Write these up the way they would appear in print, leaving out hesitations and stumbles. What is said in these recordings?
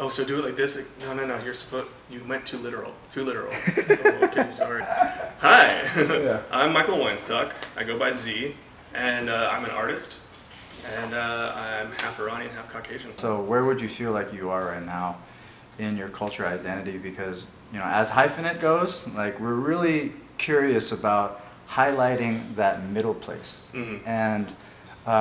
Oh, so do it like this? Like, no. You went too literal. Too literal. Oh, okay, sorry. Hi, Yeah. I'm Michael Weinstock. I go by Z, and I'm an artist, and I'm half Iranian, half Caucasian. So where would you feel like you are right now in your culture identity? Because, as Hyphenate goes, like, we're really curious about highlighting that middle place. Mm-hmm. And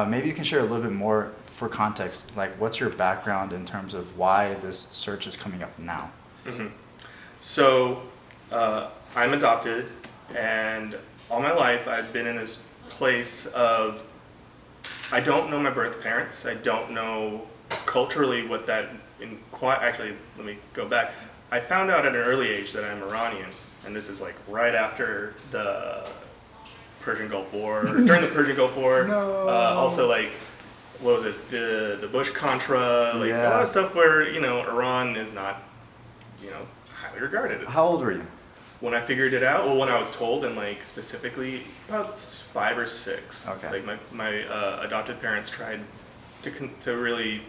maybe you can share a little bit more for context, like what's your background in terms of why this search is coming up now? Mm-hmm. So I'm adopted, and all my life I've been in this place of I don't know my birth parents. I don't know culturally what that actually, let me go back. I found out at an early age that I'm Iranian, and this is like right after the Persian Gulf War, during the Persian Gulf War. No. Also, like, what was it? The Bush Contra, like a lot of stuff where Iran is not highly regarded. How old were you? When I figured it out, well, when I was told, and like specifically about 5 or 6. Okay. Like my adopted parents tried to really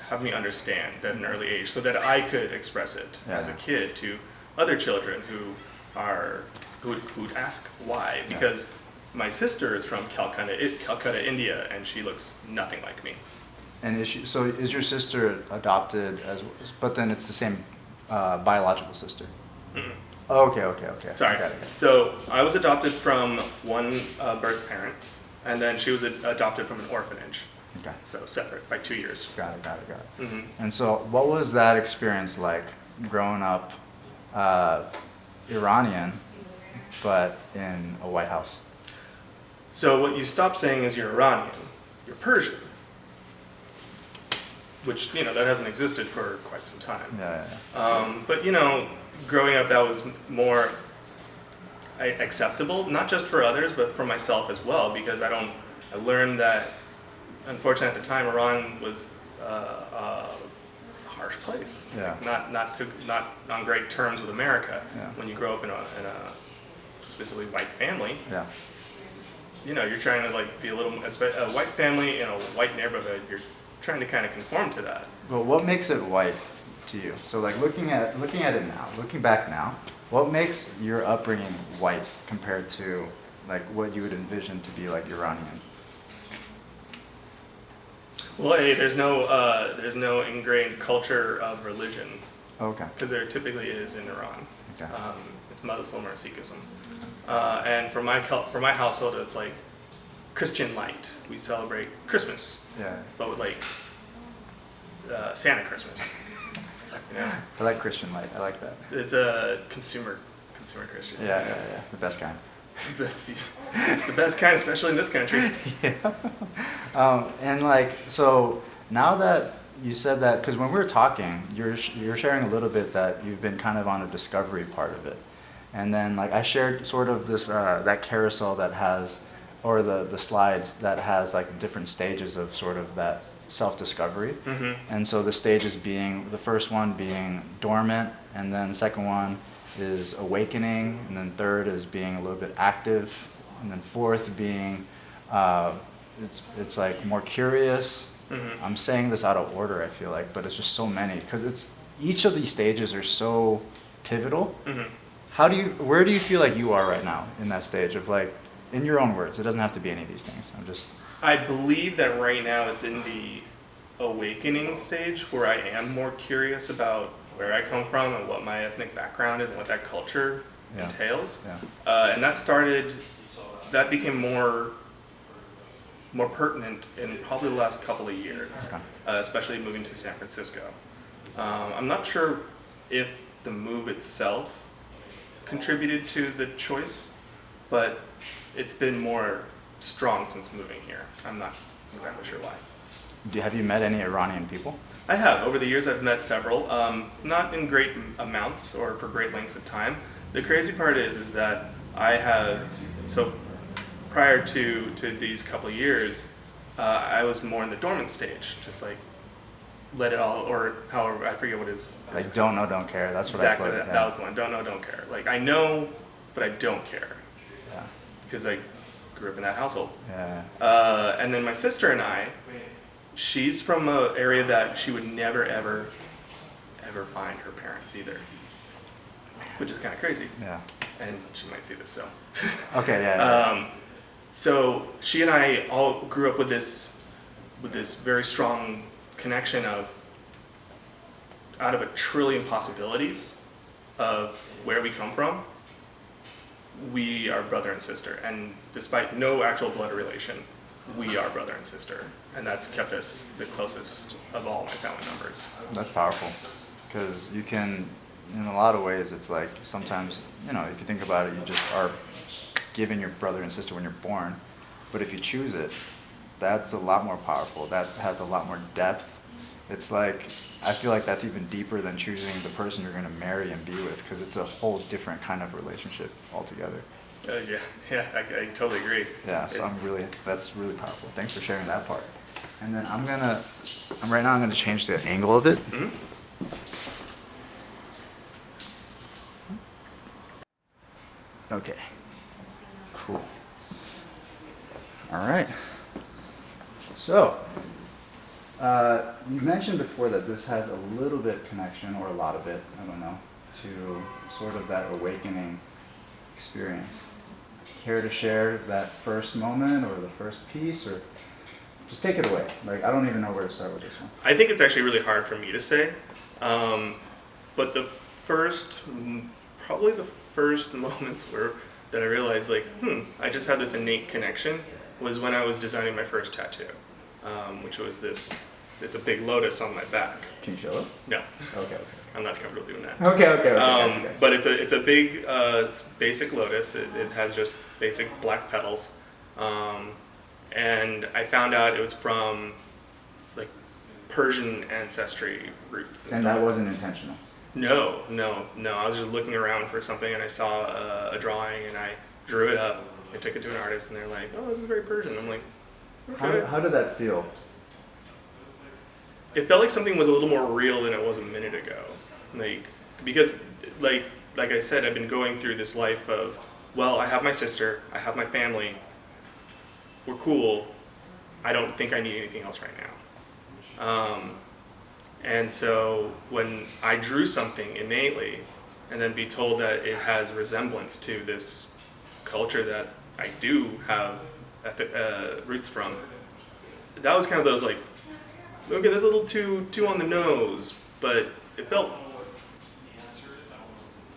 have me understand at an early age, so that I could express it as a kid to other children who'd ask why, because my sister is from Calcutta, India, and she looks nothing like me. And is your sister adopted but then it's the same biological sister? Mm-mm. Oh, okay. Sorry. Got it. So I was adopted from one birth parent, and then she was adopted from an orphanage. Okay. So separate by 2 years. Got it. Mm-hmm. And so what was that experience like growing up Iranian, but in a White House? So what you stop saying is you're Iranian, you're Persian, which that hasn't existed for quite some time. But growing up, that was more acceptable, not just for others, but for myself as well, because I learned that, unfortunately, at the time, Iran was a harsh place. Yeah. Not on great terms with America. Yeah. When you grow up in a specifically white family. Yeah. You're trying to be a white family in a white neighborhood. You're trying to kind of conform to that. Well, what makes it white to you? So looking at it now, looking back now, what makes your upbringing white compared to what you would envision to be Iranian? Well, hey, there's no ingrained culture of religion. Okay. Because there typically is in Iran. Okay. It's Muslim or Sikhism. And for my household, it's like Christian light. We celebrate Christmas, but with Santa Christmas. I like Christian light. I like that. It's a consumer Christian. Yeah. The best kind. It's the best kind, especially in this country. And so now that you said that, because when we were talking, you're sharing a little bit that you've been kind of on a discovery part of it. And then I shared sort of this that carousel that has, or the slides that has different stages of sort of that self-discovery. Mm-hmm. And so the stages being, the first one being dormant, and then the second one is awakening, and then third is being a little bit active, and then fourth being it's more curious. Mm-hmm. I'm saying this out of order, I feel like, but it's just so many, because each of these stages are so pivotal. Mm-hmm. Where do you feel like you are right now in that stage of in your own words? It doesn't have to be any of these things. I believe that right now it's in the awakening stage, where I am more curious about where I come from and what my ethnic background is and what that culture entails. Yeah. And that became more pertinent in probably the last couple of years, especially moving to San Francisco. I'm not sure if the move itself contributed to the choice, but it's been more strong since moving here. I'm not exactly sure why. Have you met any Iranian people? I have. Over the years, I've met several, not in great amounts or for great lengths of time. The crazy part is that prior to these couple of years, I was more in the dormant stage, just let it all, or however, I forget what it was. Don't know, don't care. That's what exactly I put. Exactly, that was the one. Don't know, don't care. I know, but I don't care. Yeah. Because I grew up in that household. Yeah. And then my sister and I, she's from an area that she would never ever ever find her parents either, which is kind of crazy. Yeah. And she might see this, so. Okay, yeah. So she and I all grew up with this very strong connection of, out of a trillion possibilities of where we come from, we are brother and sister. And despite no actual blood relation, we are brother and sister. And that's kept us the closest of all my family members. That's powerful, because you can, in a lot of ways, it's like sometimes, you know, if you think about it, you just are given your brother and sister when you're born. But if you choose it, that's a lot more powerful. That has a lot more depth. It's like, I feel like that's even deeper than choosing the person you're going to marry and be with, because it's a whole different kind of relationship altogether. Yeah, I totally agree. Yeah, so that's really powerful. Thanks for sharing that part. And then I'm right now I'm gonna change the angle of it. Mm-hmm. Okay. Cool. All right. So, you mentioned before that this has a little bit connection, or a lot of it, I don't know, to sort of that awakening experience. Care to share that first moment or the first piece, or just take it away? Like, I don't even know where to start with this one. I think it's actually really hard for me to say, but probably the first moments that I realized, like, I just had this innate connection, was when I was designing my first tattoo, which was it's a big lotus on my back. Can you show us? No. Okay. I'm not comfortable doing that. Okay. Gotcha. But it's a big basic lotus. It has just basic black petals, and I found out it was from like Persian ancestry roots. And that wasn't intentional? No. I was just looking around for something, and I saw a drawing, and I drew it up. I took it to an artist, and they're like, "Oh, this is very Persian." I'm like, "Okay." How did that feel? It felt like something was a little more real than it was a minute ago. Because I said, I've been going through this life of, well, I have my sister, I have my family, we're cool, I don't think I need anything else right now. And so when I drew something innately, and then be told that it has resemblance to this culture that I do have roots from, that was kind of those like, okay, that's a little too on the nose, but it felt,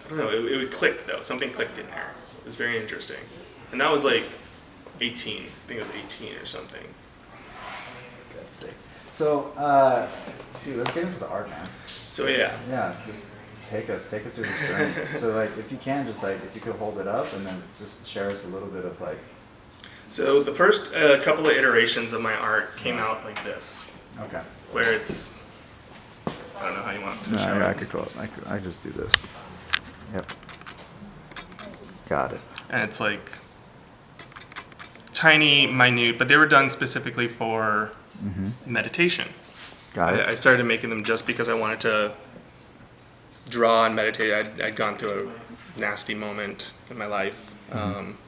I don't know, it would click though. Something clicked in there. It was very interesting. And that was like 18. I think it was 18 or something. That's sick. So, dude, let's get into the art, man. So yeah. Yeah, just take us through this journey. So like, if you can, just like, if you could hold it up and then just share us a little bit of like. So the first couple of iterations of my art came out like this. Okay. Where it's, I don't know how you want to show it. I could go. I just do this. Yep. Got it. And it's like tiny, minute, but they were done specifically for meditation. Got it. I started making them just because I wanted to draw and meditate. I'd gone through a nasty moment in my life, and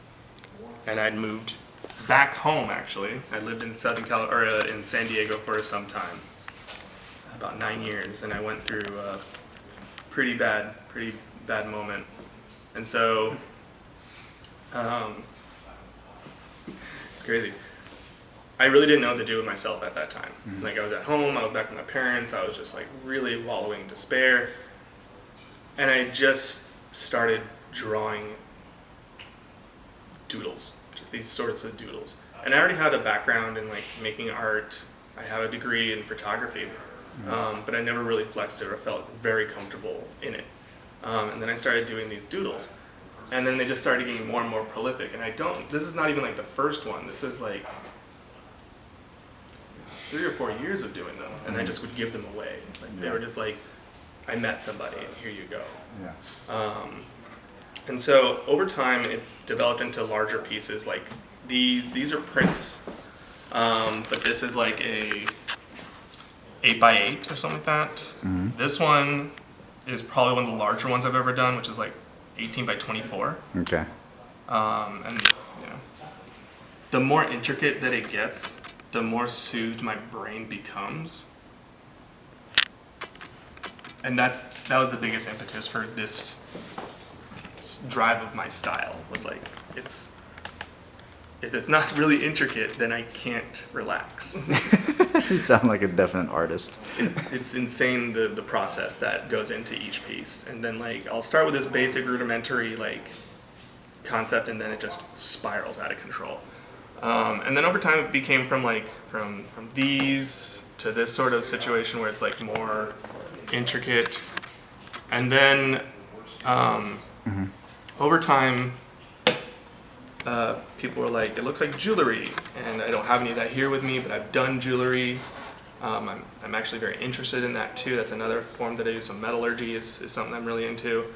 I'd moved back home. Actually, I lived in in San Diego for some time, about 9 years, and I went through a pretty bad moment, and so it's crazy. I really didn't know what to do with myself at that time. Like, I was at home, I was back with my parents, I was just like really wallowing in despair. And I just started drawing doodles, just these sorts of doodles. And I already had a background in like making art. I have a degree in photography, but I never really flexed it or felt very comfortable in it. And then I started doing these doodles. And then they just started getting more and more prolific. And this is not even like the first one. This is like 3 or 4 years of doing them, and I just would give them away. Like they were just like, I met somebody, and here you go. Yeah. And so over time, it developed into larger pieces. Like these are prints, but this is like a 8x8 or something like that. This one is probably one of the larger ones I've ever done, which is like 18x24. Okay. And you know, the more intricate that it gets, the more soothed my brain becomes. and that was the biggest impetus for this drive of my style, was like, if it's not really intricate, then I can't relax. You sound like a definite artist. It's insane the process that goes into each piece. And then like I'll start with this basic rudimentary like concept, and then it just spirals out of control. And then over time it became from these to this sort of situation where it's like more intricate. And then over time, people were like, it looks like jewelry, and I don't have any of that here with me, but I've done jewelry. I'm actually very interested in that too. That's another form that I use. So metallurgy is something I'm really into,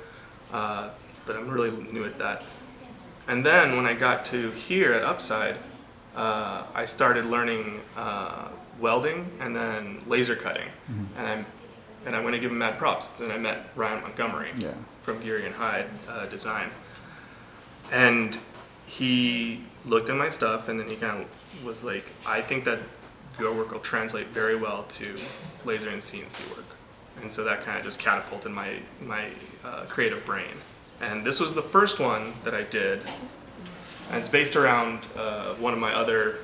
but I'm really new at that. And then when I got to here at Upside, I started learning welding and then laser cutting, and I went to give him mad props. Then I met Ryan Montgomery from Geary and Hyde Design, and he looked at my stuff, and then he kind of was like, I think that your work will translate very well to laser and CNC work. And so that kind of just catapulted my creative brain. And this was the first one that I did, and it's based around one of my other,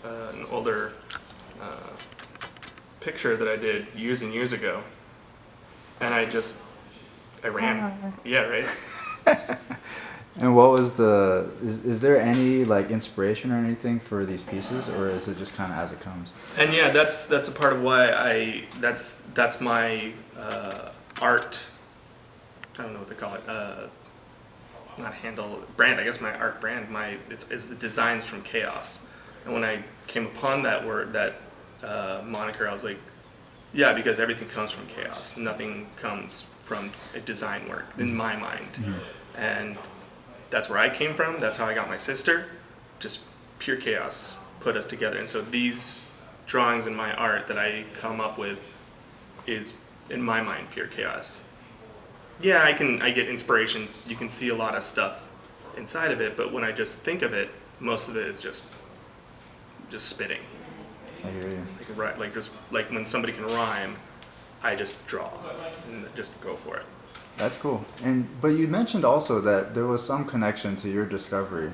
an older picture that I did years and years ago. And I ran. Yeah, right? And what was is there any like inspiration or anything for these pieces, or is it just kind of as it comes? And yeah, that's a part of why that's my art, I don't know what they call it, not handle, brand, I guess my art brand, it's the designs from Chaos. And when I came upon that word, that moniker, I was like, yeah, because everything comes from Chaos. Nothing comes from a design work, in my mind. And that's where I came from. That's how I got my sister. Just pure chaos put us together. And so these drawings and my art that I come up with is, in my mind, pure chaos. Yeah, I get inspiration. You can see a lot of stuff inside of it, but when I just think of it, most of it is just spitting. I hear you. Like when somebody can rhyme, I just draw and just go for it. That's cool. But you mentioned also that there was some connection to your discovery.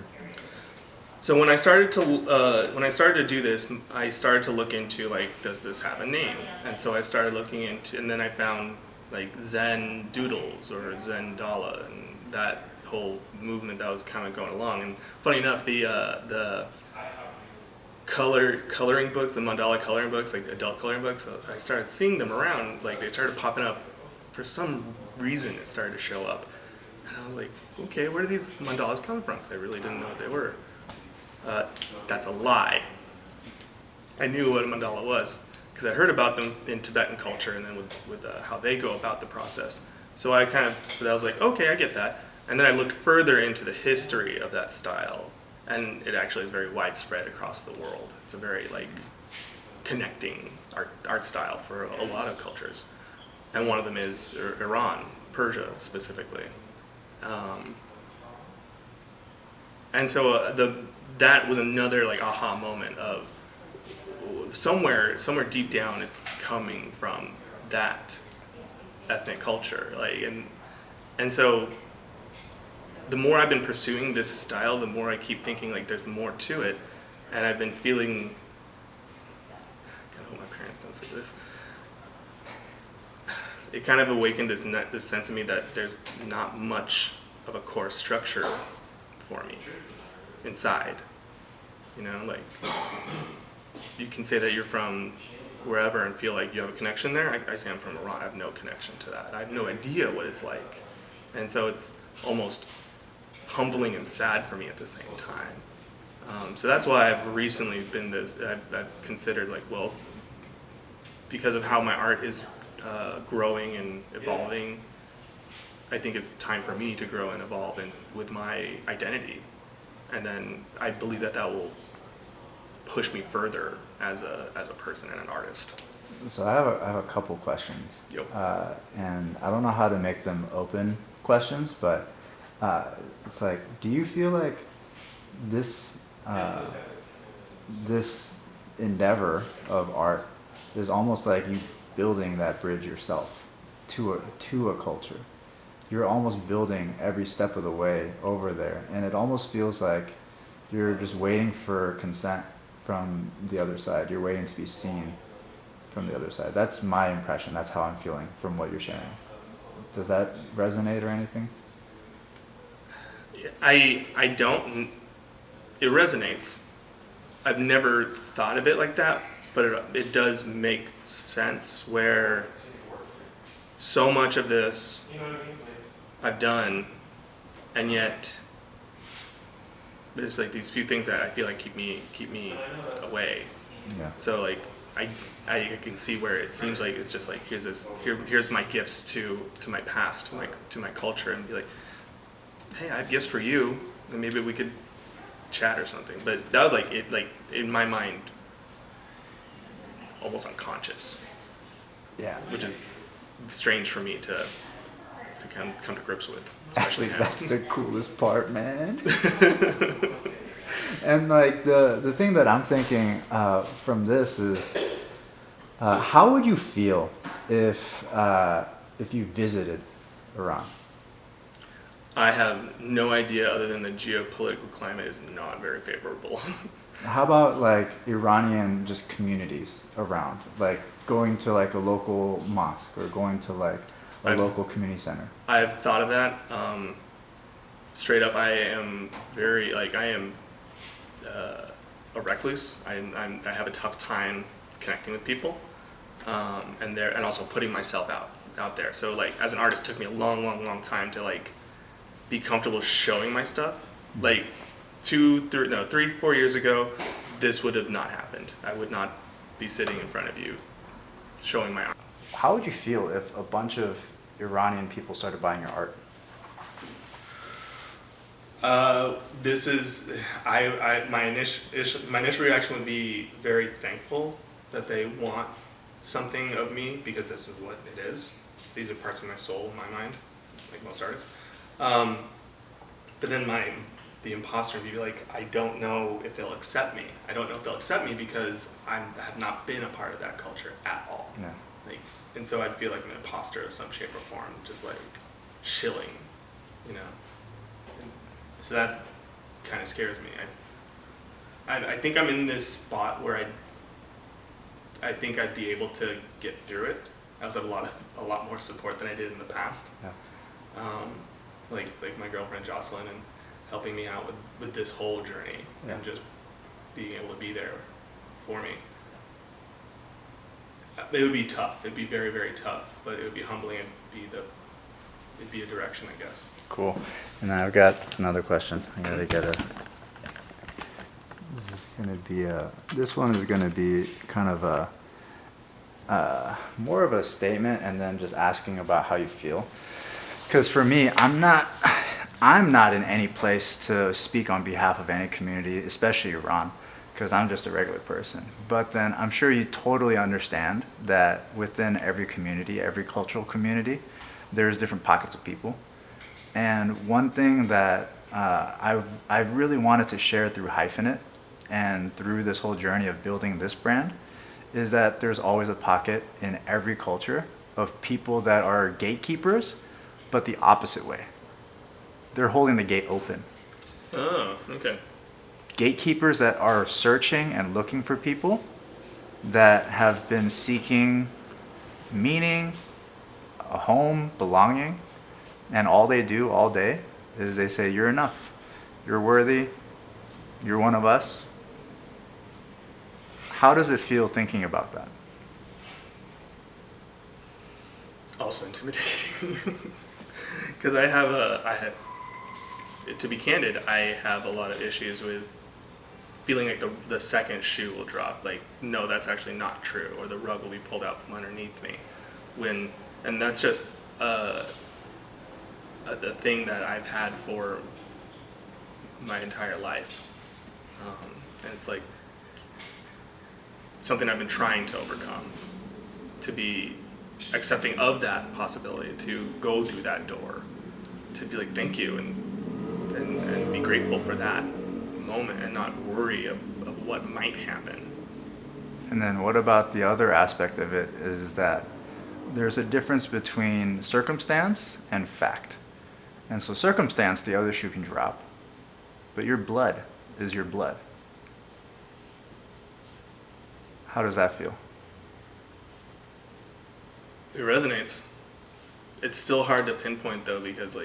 So when I started to do this, I started to look into like, does this have a name? And so I started looking into, and then I found like Zen doodles or Zen Dala, and that whole movement that was kind of going along. And funny enough, the coloring books, the mandala coloring books, like adult coloring books, I started seeing them around. Like they started popping up. For some reason, it started to show up, and I was like, okay, where do these mandalas come from? Because I really didn't know what they were. That's a lie. I knew what a mandala was because I heard about them in Tibetan culture, and then with how they go about the process. So I was like, okay, I get that. And then I looked further into the history of that style, and it actually is very widespread across the world. It's a very like connecting art style for a lot of cultures. And one of them is Iran, Persia specifically. And so that was another like aha moment of somewhere deep down it's coming from that ethnic culture. And so the more I've been pursuing this style, the more I keep thinking like there's more to it. And I've been feeling, I kind of hope my parents don't see this. It kind of awakened this sense of me that there's not much of a core structure for me inside. You know, like you can say that you're from wherever and feel like you have a connection there. I say I'm from Iran. I have no connection to that. I have no idea what it's like. And so it's almost humbling and sad for me at the same time. So that's why I've recently been I've considered like, well, because of how my art is growing and evolving, I think it's time for me to grow and evolve with my identity, and then I believe that will push me further as a person and an artist. So I have a couple questions. Yep. And I don't know how to make them open questions, but it's like, do you feel like this endeavor of art is almost like you building that bridge yourself to a culture. You're almost building every step of the way over there, and it almost feels like you're just waiting for consent from the other side. You're waiting to be seen from the other side. That's my impression. That's how I'm feeling from what you're sharing. Does that resonate or anything? I don't. It resonates. I've never thought of it like that, but it does make sense where so much of this I've done, and yet there's like these few things that I feel like keep me away. Yeah. So like I can see where it seems like it's just like here's my gifts to my past, to my culture, and be like, hey, I have gifts for you, and maybe we could chat or something. But that was like it, like in my mind, almost unconscious. Yeah. Which is strange for me to come to grips with. Actually, now. that's the coolest part, man. And like the thing that I'm thinking from this is, how would you feel if you visited Iran? I have no idea other than the geopolitical climate is not very favorable. How about like Iranian just communities around, like going to like a local mosque or going to like a local community center? I've thought of that. Straight up, I am very I am a recluse. I have a tough time connecting with people, and also putting myself out there. So like as an artist, it took me a long time to like be comfortable showing my stuff. Like 3-4 years ago, this would have not happened. I would not be sitting in front of you showing my art. How would you feel if a bunch of Iranian people started buying your art? This is my initial reaction would be very thankful that they want something of me, because this is what it is. These are parts of my soul, in my mind, like most artists. But then the imposter would be like, I don't know if they'll accept me. I don't know if they'll accept me because I have not been a part of that culture at all. Yeah. Like, and so I'd feel like an imposter of some shape or form, just like shilling, you know. So that kind of scares me. I think I'm in this spot where I think I'd be able to get through it. I also have a lot more support than I did in the past. Yeah. Like my girlfriend Jocelyn, and helping me out with this whole journey, Yeah. and just being able to be there for me. It would be tough. It'd be very, very tough, but it would be humbling, and it'd be a direction, I guess. Cool. And then I've got another question. I gotta get this one is gonna be kind of more of a statement, and then just asking about how you feel. Because for me, I'm not in any place to speak on behalf of any community, especially Iran, because I'm just a regular person. But then I'm sure you totally understand that within every community, every cultural community, there's different pockets of people. And one thing that I really wanted to share through Hyphenate and through this whole journey of building this brand is that there's always a pocket in every culture of people that are gatekeepers, but the opposite way. They're holding the gate open. Oh, okay. Gatekeepers that are searching and looking for people that have been seeking meaning, a home, belonging, and all they do all day is they say, you're enough, you're worthy, you're one of us. How does it feel thinking about that? Also intimidating. Because to be candid, I have a lot of issues with feeling like the second shoe will drop. Like, no, that's actually not true, or the rug will be pulled out from underneath me. And that's just a thing that I've had for my entire life. And it's like something I've been trying to overcome, to be accepting of that possibility, to go through that door, to be like, thank you, and be grateful for that moment, and not worry of what might happen. And then what about the other aspect of it is that there's a difference between circumstance and fact. And so circumstance, the other shoe can drop, but your blood is your blood. How does that feel? It resonates. It's still hard to pinpoint though, because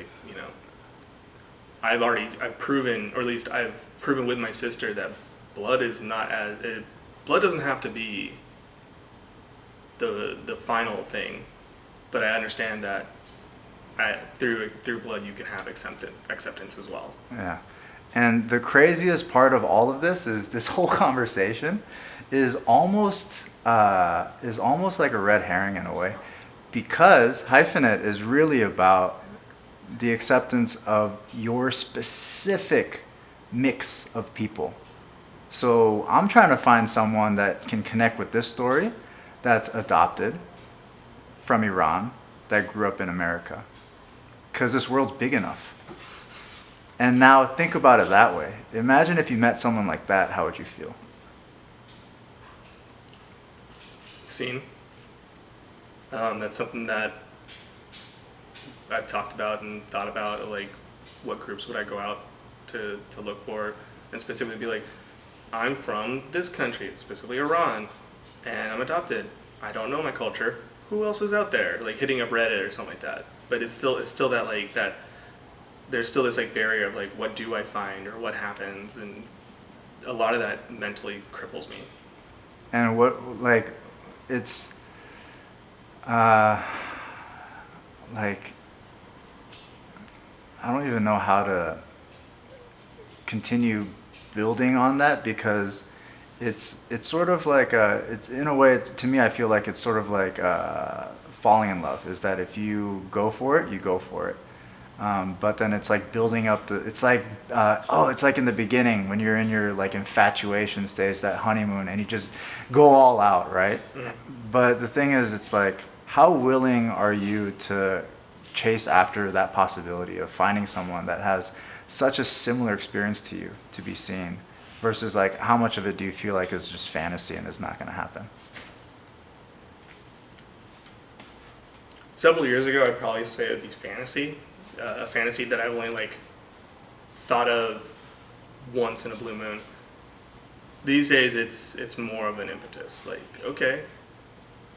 I've proven, or at least I've proven with my sister, that blood is not blood doesn't have to be the final thing, but I understand that through blood you can have acceptance as well. Yeah. And the craziest part of all of this is this whole conversation is almost like a red herring in a way, because hyphenate is really about the acceptance of your specific mix of people. So I'm trying to find someone that can connect with this story, that's adopted from Iran, that grew up in America, because this world's big enough. And now think about it that way. Imagine if you met someone like that, how would you feel? Seen. That's something that I've talked about and thought about, like what groups would I go out to look for, and specifically be like, I'm from this country, specifically Iran, and I'm adopted. I don't know my culture. Who else is out there? Like hitting up Reddit or something like that. But it's still that like that. There's still this like barrier of like, what do I find or what happens, and a lot of that mentally cripples me. And what, like, it's like, I don't even know how to continue building on that, because it's sort of like it's in a way, to me, I feel like it's sort of like falling in love, is that if you go for it, you go for it. But then it's like building up it's like in the beginning when you're in your like infatuation stage, that honeymoon, and you just go all out, right? Mm-hmm. But the thing is, it's like, how willing are you to chase after that possibility of finding someone that has such a similar experience to you to be seen, versus like how much of it do you feel like is just fantasy and is not going to happen? Several years ago, I'd probably say it'd be fantasy. A fantasy that I've only like thought of once in a blue moon. These days, it's more of an impetus. Like, okay,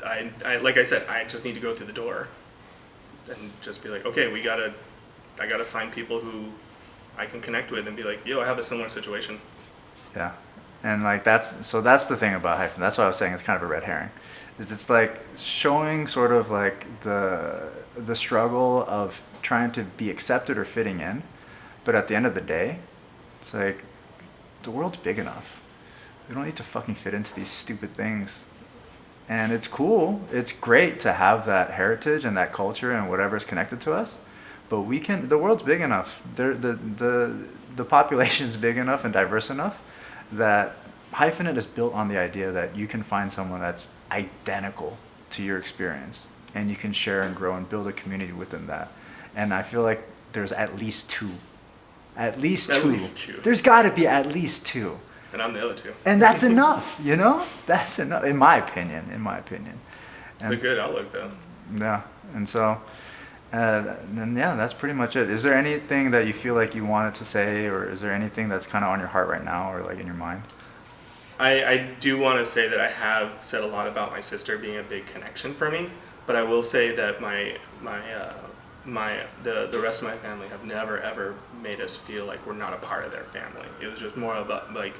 I like I said, I just need to go through the door, and just be like, okay, I gotta find people who I can connect with and be like, yo, I have a similar situation. Yeah, and like that's the thing about hyphen. That's what I was saying. It's kind of a red herring. Is it's like showing sort of like the struggle of trying to be accepted or fitting in, but at the end of the day, it's like, the world's big enough. We don't need to fucking fit into these stupid things. And it's cool. It's great to have that heritage and that culture and whatever's connected to us. But the world's big enough. The population's big enough and diverse enough that hyphenate is built on the idea that you can find someone that's identical to your experience, and you can share and grow and build a community within that. And I feel like there's at least two. At least two. There's got to be at least two. And I'm the other two. And that's enough, you know? That's enough, in my opinion. It's a good outlook, though. Yeah. And so, and yeah, that's pretty much it. Is there anything that you feel like you wanted to say, or is there anything that's kind of on your heart right now, or like in your mind? I do want to say that I have said a lot about my sister being a big connection for me, but I will say that the rest of my family have never ever made us feel like we're not a part of their family. It was just more about like,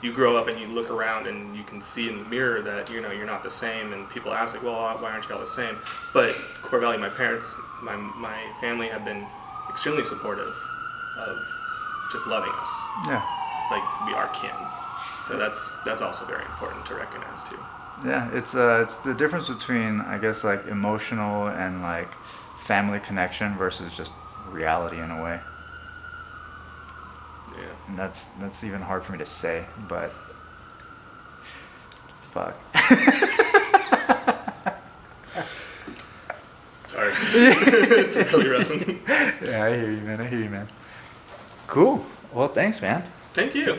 you grow up and you look around and you can see in the mirror that you're not the same, and people ask like, well, why aren't you all the same? But core value, my parents, my family have been extremely supportive of just loving us. Yeah. Like we are kin. So that's also very important to recognize too. Yeah, it's the difference between, I guess, like emotional and like family connection versus just reality in a way. Yeah. And that's even hard for me to say, but fuck. Sorry. It's really rough. Yeah, I hear you, man. Cool. Well, thanks, man. Thank you.